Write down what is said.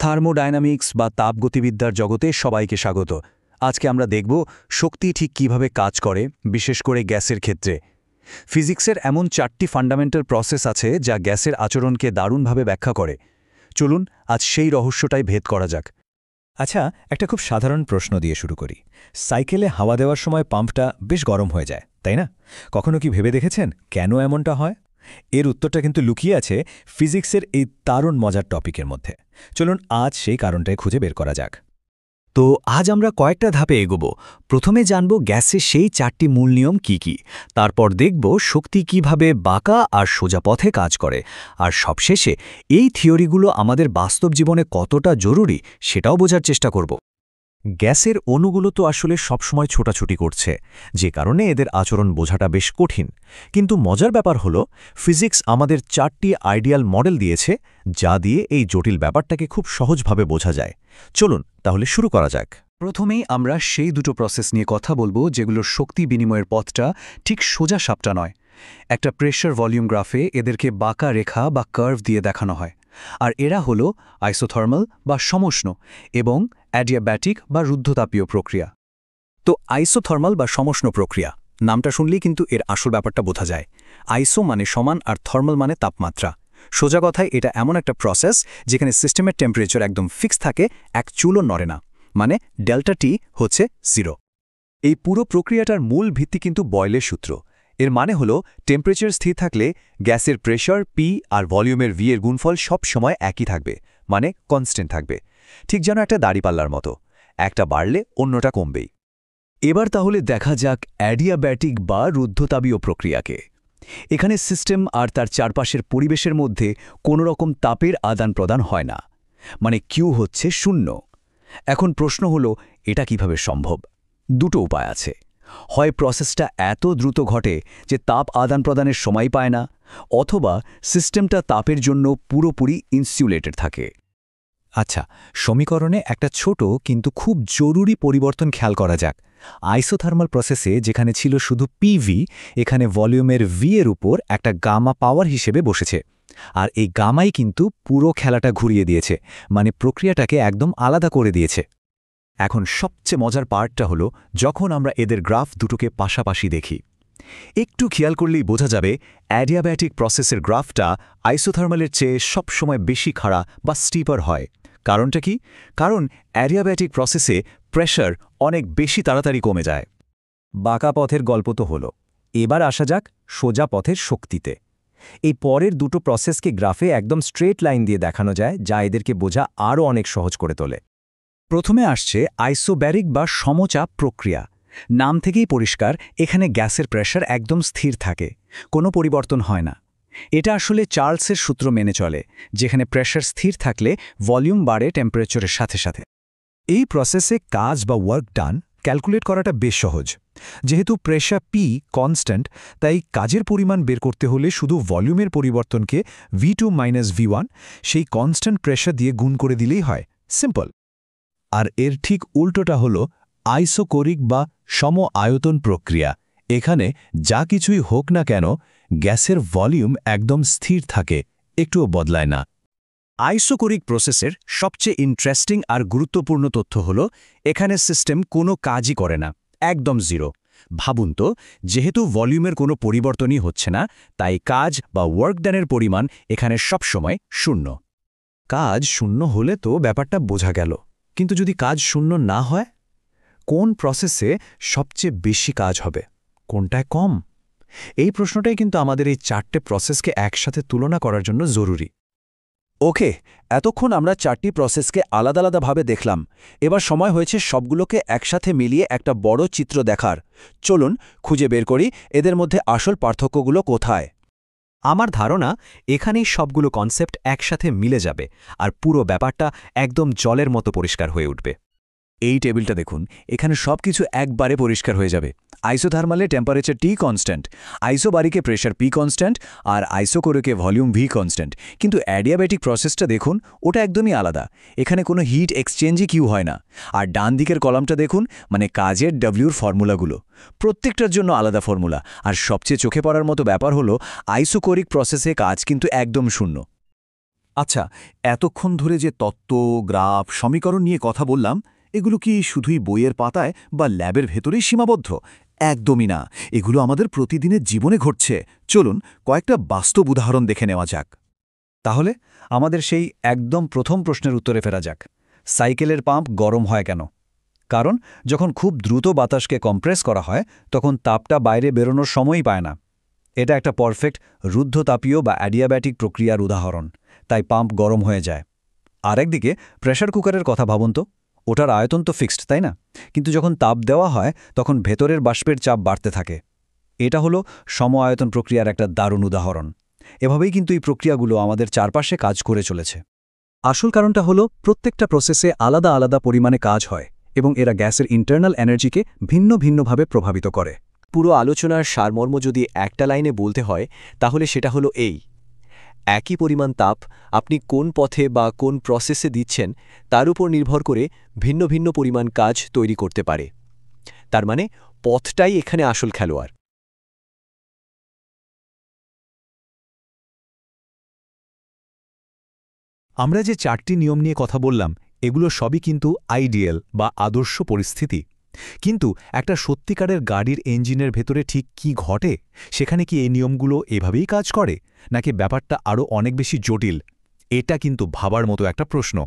Thermodynamics বা তাপগতিবিদ্যার জগতে সবাইকে স্বাগত। আজকে আমরা দেখব শক্তি ঠিক কিভাবে কাজ করে, বিশেষ করে গ্যাসের ক্ষেত্রে। ফিজিক্সের এমন 4টি ফান্ডামেন্টাল প্রসেস আছে যা গ্যাসের আচরণকে দারুণভাবে ব্যাখ্যা করে। চলুন আজ সেই রহস্যটাই ভেদ করা যাক। আচ্ছা, একটা খুব সাধারণ প্রশ্ন দিয়ে শুরু করি। সাইকেলে হাওয়া দেওয়ার সময় পাম্পটা বেশ গরম হয়ে যায়, তাই না? কখনো কি ভেবে দেখেছেন কেন এমনটা হয়? এর উত্তরটা কিন্তু লুকিয়ে আছে ফিজিক্সের এই দারুণ মজার টপিকের মধ্যে। চলুন আজ সেই কারণটাই খুঁজে বের করা যাক। তো আজ আমরা কয়েকটা ধাপে এগোব। প্রথমে জানব গ্যাসের সেই 4টি মূল নিয়ম কি কি, তারপর দেখব শক্তি কিভাবে বাঁকা আর সোজা পথে কাজ করে, আর সবশেষে এই থিওরিগুলো আমাদের বাস্তব জীবনে কতটা জরুরি সেটাও বোঝার চেষ্টা করব। গ্যাসের অণুগুলো তো আসলে সবসময় ছোটাছুটি করছে, যে কারণে এদের আচরণ বোঝাটা বেশ কঠিন। কিন্তু মজার ব্যাপার হলো ফিজিক্স আমাদের 4টি আইডিয়াল মডেল দিয়েছে, যা দিয়ে এই জটিল ব্যাপারটাকে খুব সহজভাবে বোঝা যায়। চলুন তাহলে শুরু করা যাক। প্রথমেই আমরা সেই দুটো প্রসেস নিয়ে কথা বলবো যেগুলোর শক্তি বিনিময়ের পথটা ঠিক সোজা সাপটা নয়। একটা প্রেশার ভলিউম গ্রাফে এদেরকে বাঁকা রেখা বা কার্ভ দিয়ে দেখানো হয়, আর এরা হলো আইসোথার্মাল বা সমষ্ণ এবং অ্যাডিয়াব্যাটিক বা রুদ্ধতাপীয় প্রক্রিয়া। তো আইসোথার্মাল বা সমষ্ণ প্রক্রিয়া নামটা শুনলেই কিন্তু এর আসল ব্যাপারটা বোঝা যায়। আইসো মানে সমান আর থার্মাল মানে তাপমাত্রা। সোজা কথায় এটা এমন একটা প্রসেস যেখানে সিস্টেমের টেম্পারেচার একদম ফিক্স থাকে, এক চুলও নড়ে না, মানে ডেল্টা টি হচ্ছে 0। এই পুরো প্রক্রিয়াটার মূল ভিত্তি কিন্তু বয়লের সূত্র। এর মানে হলো টেম্পারেচার স্থির থাকলে গ্যাসের প্রেশার পি আর ভলিউমের ভি এর গুণফল সব সময় একই থাকবে, মানে কনস্ট্যান্ট থাকবে। ঠিক যেন একটা দাড়িপাল্লার মতো, একটা বাড়লে অন্যটা কমবেই। এবার তাহলে দেখা যাক অ্যাডিয়াব্যাটিক বা রুদ্ধতাপীয় প্রক্রিয়াকে। এখানে সিস্টেম আর তার চারপাশের পরিবেশের মধ্যে কোনো রকম তাপের আদান প্রদান হয় না, মানে কিউ হচ্ছে 0। এখন প্রশ্ন হলো এটা কিভাবে সম্ভব? দুটো উপায় আছে। হয় প্রসেসটা এত দ্রুত ঘটে যে তাপ আদান প্রদানের সময় পায় না, অথবা সিস্টেমটা তাপের জন্য পুরোপুরি ইনসুলেটেড থাকে। আচ্ছা, সমীকরণে একটা ছোট কিন্তু খুব জরুরি পরিবর্তন খেয়াল করা যাক। আইসোথার্মাল প্রসেসে যেখানে ছিল শুধু পিভি, এখানে ভলিউমের ভি এর উপর একটা গামা পাওয়ার হিসেবে বসেছে। আর এই গামাই কিন্তু পুরো খেলাটা ঘুরিয়ে দিয়েছে, মানে প্রক্রিয়াটাকে একদম আলাদা করে দিয়েছে। এখন সবচেয়ে মজার পার্টটা হলো যখন আমরা এদের গ্রাফ দুটোকে পাশাপাশি দেখি। একটু খেয়াল করলেই বোঝা যাবে অ্যাডিয়াব্যাটিক প্রসেসের গ্রাফটা আইসোথার্মালের চেয়ে সবসময় বেশি খাড়া বা স্টিপার হয়। কারণটা কি? কারণ অ্যাডিয়াব্যাটিক প্রসেসে প্রেশার অনেক বেশি তাড়াতাড়ি কমে যায়। বাঁকা পথের গল্প তো হলো, এবার আসা যাক সোজা পথের শক্তিতে। এই পরের দুটো প্রসেসকে গ্রাফে একদম স্ট্রেট লাইন দিয়ে দেখানো যায়, যা এদেরকে বোঝা আরও অনেক সহজ করে তোলে। প্রথমে আসছে আইসোব্যারিক বা সমচাপ প্রক্রিয়া। নাম থেকেই পরিষ্কার, এখানে গ্যাসের প্রেশার একদম স্থির থাকে, কোনো পরিবর্তন হয় না। এটা আসলে চার্লসের সূত্র মেনে চলে, যেখানে প্রেশার স্থির থাকলে ভলিউম বাড়ে টেম্পারেচারের সাথে সাথে। এই প্রসেসে কাজ বা ওয়ার্ক ডান ক্যালকুলেট করাটা বেশ সহজ। যেহেতু প্রেশার পি কনস্ট্যান্ট, তাই কাজের পরিমাণ বের করতে হলে শুধু ভলিউমের পরিবর্তনকে V2 - V1 সেই কনস্ট্যান্ট প্রেশার দিয়ে গুণ করে দিলেই হয়। সিম্পল। আর এর ঠিক উল্টোটা হল আইসোকোরিক বা সম আয়তন প্রক্রিয়া। এখানে যা কিছুই হোক না কেন, গ্যাসের ভলিউম একদম স্থির থাকে, একটুও বদলায় না। আইসোকোরিক প্রসেসের সবচেয়ে ইন্টারেস্টিং আর গুরুত্বপূর্ণ তথ্য হল এখানে সিস্টেম কোনো কাজই করে না, একদম 0। ভাবুন তো, যেহেতু ভলিউমের কোনো পরিবর্তনই হচ্ছে না, তাই কাজ বা ওয়ার্ক ডানের পরিমাণ এখানে সবসময় 0। কাজ 0 হলে তো ব্যাপারটা বোঝা গেল, কিন্তু যদি কাজ 0 না হয়, কোন প্রসেসে সবচেয়ে বেশি কাজ হবে, কোনটায় কম? এই প্রশ্নটাই কিন্তু আমাদের এই 4টে প্রসেসকে একসাথে তুলনা করার জন্য জরুরি। ওকে, এতক্ষণ আমরা 4টি প্রসেসকে আলাদা আলাদাভাবে দেখলাম। এবার সময় হয়েছে সবগুলোকে একসাথে মিলিয়ে একটা বড় চিত্র দেখার। চলুন খুঁজে বের করি এদের মধ্যে আসল পার্থক্যগুলো কোথায়। আমার ধারণা এখানেই সবগুলো কনসেপ্ট একসাথে মিলে যাবে, আর পুরো ব্যাপারটা একদম জলের মতো পরিষ্কার হয়ে উঠবে। এই টেবিলটা দেখুন, এখানে সবকিছু একবারে পরিষ্কার হয়ে যাবে। আইসোথার্মালে টেম্পারেচার টি কনস্ট্যান্ট, আইসোবারিকে প্রেশার পি কনস্ট্যান্ট, আর আইসোকোরিকে ভলিউম ভি কনস্ট্যান্ট। কিন্তু অ্যাডিয়াব্যাটিক প্রসেসটা দেখুন, ওটা একদমই আলাদা। এখানে কোনো হিট এক্সচেঞ্জই কিউ হয় না। আর ডান দিকের কলামটা দেখুন, মানে কাজের ডব্লিউর ফর্মুলাগুলো, প্রত্যেকটার জন্য আলাদা ফর্মুলা। আর সবচেয়ে চোখে পড়ার মতো ব্যাপার হলো আইসোকোরিক প্রসেসে কাজ কিন্তু একদম 0। আচ্ছা, এতক্ষণ ধরে যে তত্ত্ব, গ্রাফ, সমীকরণ নিয়ে কথা বললাম, এগুলো কি শুধুই বইয়ের পাতায় বা ল্যাবের ভেতরেই সীমাবদ্ধ? একদমই না। এগুলো আমাদের প্রতিদিনের জীবনে ঘটছে। চলুন কয়েকটা বাস্তব উদাহরণ দেখে নেওয়া যাক। তাহলে আমাদের সেই একদম প্রথম প্রশ্নের উত্তরে ফেরা যাক। সাইকেলের পাম্প গরম হয় কেন? কারণ যখন খুব দ্রুত বাতাসকে কম্প্রেস করা হয় তখন তাপটা বাইরে বেরোনোর সময়ই পায় না। এটা একটা পারফেক্ট রুদ্ধতাপীয় বা অ্যাডিয়াব্যাটিক প্রক্রিয়ার উদাহরণ, তাই পাম্প গরম হয়ে যায়। আরেকদিকে প্রেসার কুকারের কথা ভাবুন তো, ওটার আয়তন তো ফিক্সড, তাই না? কিন্তু যখন তাপ দেওয়া হয় তখন ভেতরের বাষ্পের চাপ বাড়তে থাকে। এটা হলো সম আয়তন প্রক্রিয়ার একটা দারুণ উদাহরণ। এভাবেই কিন্তু এই প্রক্রিয়াগুলো আমাদের চারপাশে কাজ করে চলেছে। আসল কারণটা হলো প্রত্যেকটা প্রসেসে আলাদা আলাদা পরিমাণে কাজ হয় এবং এরা গ্যাসের ইন্টারনাল এনার্জিকে ভিন্ন ভিন্নভাবে প্রভাবিত করে। পুরো আলোচনার সারমর্ম যদি একটা লাইনে বলতে হয় তাহলে সেটা হলো এই: একই পরিমাণ তাপ আপনি কোন পথে বা কোন প্রসেসে দিচ্ছেন তার উপর নির্ভর করে ভিন্ন ভিন্ন পরিমাণ কাজ তৈরি করতে পারে। তার মানে পথটাই এখানে আসল খেলোয়াড়। আমরা যে 4টি নিয়ম নিয়ে কথা বললাম, এগুলো সবই কিন্তু আইডিয়াল বা আদর্শ পরিস্থিতি। কিন্তু একটা সত্যিকারের গাড়ির ইঞ্জিনের ভেতরে ঠিক কি ঘটে? সেখানে কি এই নিয়মগুলো এভাবেই কাজ করে, নাকি ব্যাপারটা আরও অনেক বেশি জটিল? এটা কিন্তু ভাবার মতো একটা প্রশ্ন।